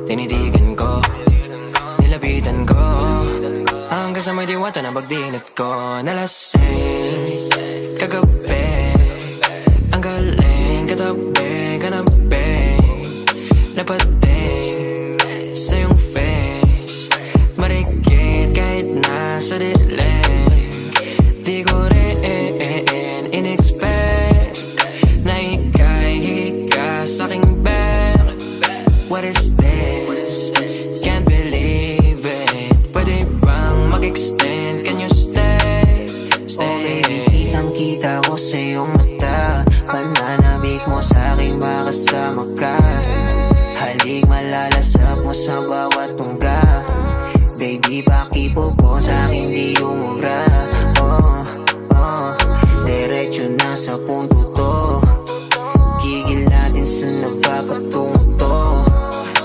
Tinitigan ko, nilapitan ko, hanggang sa may diwata na pagdinat ko. Nalasing kagabi, ang galing katabi, kanabi, napating sa iyong face, marikit kahit nasa dilim. Di ko rin in-expect na ika'y hika sa'king bed. What is this? Can't believe it. Pwede bang mag-extend? Can you stay? Stay. Oh baby, kitang-kita ko sa iyong mata. Pananabik mo sa'king makasama ka. Halik malalasap mo sa bawat tungga. Baby, pakipog mo sa'king di umubra. Diretso na sa punto to. Gigil natin sa napapatungo to.